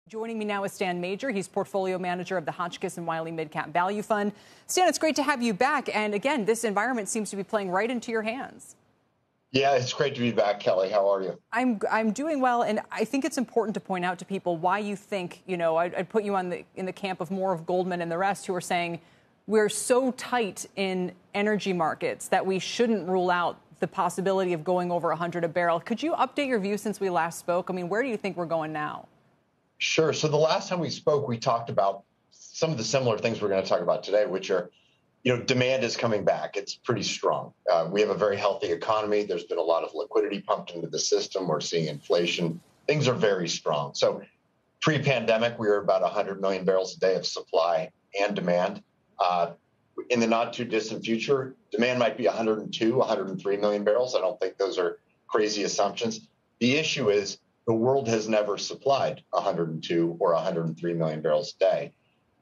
Joining me now is Stan Majcher. He's portfolio manager of the Hotchkis and Wiley Mid-Cap Value Fund. Stan, it's great to have you back. And again, this environment seems to be playing right into your hands. Yeah, it's great to be back, Kelly. How are you? I'm doing well, and I think it's important to point out to people why you think, I'd put you in the camp of more of Goldman and the rest who are saying we're so tight in energy markets that we shouldn't rule out the possibility of going over 100 a barrel. Could you update your view since we last spoke? I mean, where do you think we're going now? Sure. So the last time we spoke, we talked about some of the similar things we're going to talk about today, which are, demand is coming back. It's pretty strong. We have a very healthy economy. There's been a lot of liquidity pumped into the system. We're seeing inflation. Things are very strong. So pre-pandemic, we were about 100 million barrels a day of supply and demand. In the not too distant future, demand might be 102, 103 million barrels. I don't think those are crazy assumptions. The issue is the world has never supplied 102 or 103 million barrels a day.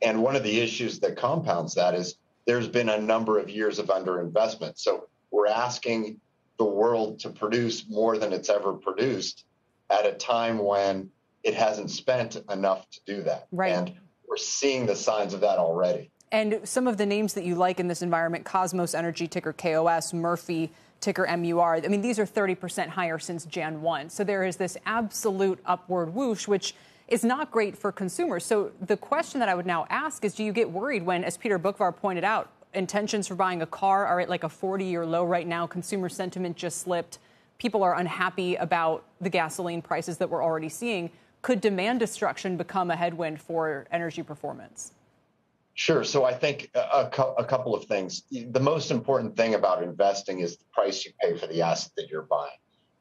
And one of the issues that compounds that is there's been a number of years of underinvestment. So we're asking the world to produce more than it's ever produced at a time when it hasn't spent enough to do that. Right. And we're seeing the signs of that already. And some of the names that you like in this environment, Cosmos Energy, ticker KOS, Murphy, ticker MUR, I mean, these are 30% higher since Jan 1. So there is this absolute upward whoosh, which is not great for consumers. So the question that I would now ask is, do you get worried when, as Peter Bookvar pointed out, intentions for buying a car are at like a 40-year low right now? Consumer sentiment just slipped. People are unhappy about the gasoline prices that we're already seeing. Could demand destruction become a headwind for energy performance? Sure. So I think a couple of things. The most important thing about investing is the price you pay for the asset that you're buying.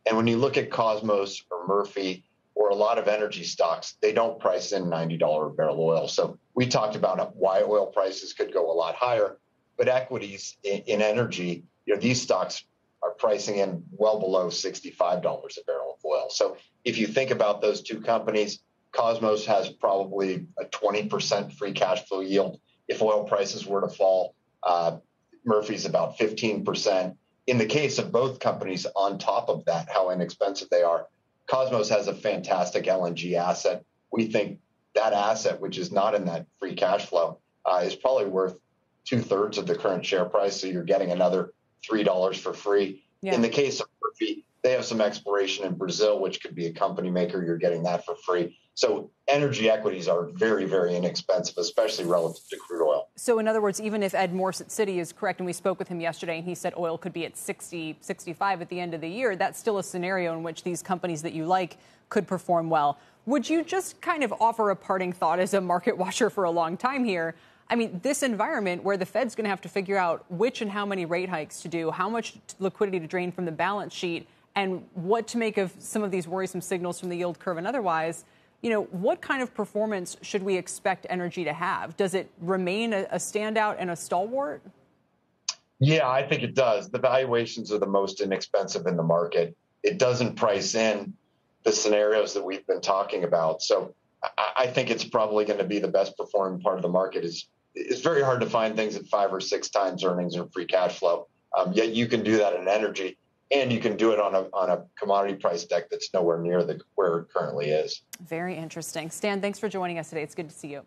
And when you look at Cosmos or Murphy or a lot of energy stocks, they don't price in $90 a barrel oil. So we talked about why oil prices could go a lot higher, but equities in energy, these stocks are pricing in well below $65 a barrel of oil. So if you think about those two companies, Cosmos has probably a 20% free cash flow yield. If oil prices were to fall, Murphy's about 15%. In the case of both companies, on top of that, how inexpensive they are, Cosmos has a fantastic LNG asset. We think that asset, which is not in that free cash flow, is probably worth 2/3 of the current share price. So you're getting another $3 for free. Yeah. In the case of Murphy, they have some exploration in Brazil, which could be a company maker. You're getting that for free. So energy equities are very, very inexpensive, especially relative to crude oil. So in other words, even if Ed Morse at Citi is correct, and we spoke with him yesterday, and he said oil could be at 60, 65 at the end of the year, that's still a scenario in which these companies that you like could perform well. Would you just kind of offer a parting thought as a market watcher for a long time here? I mean, this environment where the Fed's going to have to figure out which and how many rate hikes to do, how much liquidity to drain from the balance sheet, and what to make of some of these worrisome signals from the yield curve and otherwise, what kind of performance should we expect energy to have? Does it remain a standout and a stalwart? Yeah, I think it does. The valuations are the most inexpensive in the market. It doesn't price in the scenarios that we've been talking about. So I think it's probably going to be the best performing part of the market. It's very hard to find things at 5 or 6 times earnings or free cash flow. Yet you can do that in energy. And you can do it on a commodity price deck that's nowhere near where it currently is. Very interesting. Stan, thanks for joining us today. It's good to see you.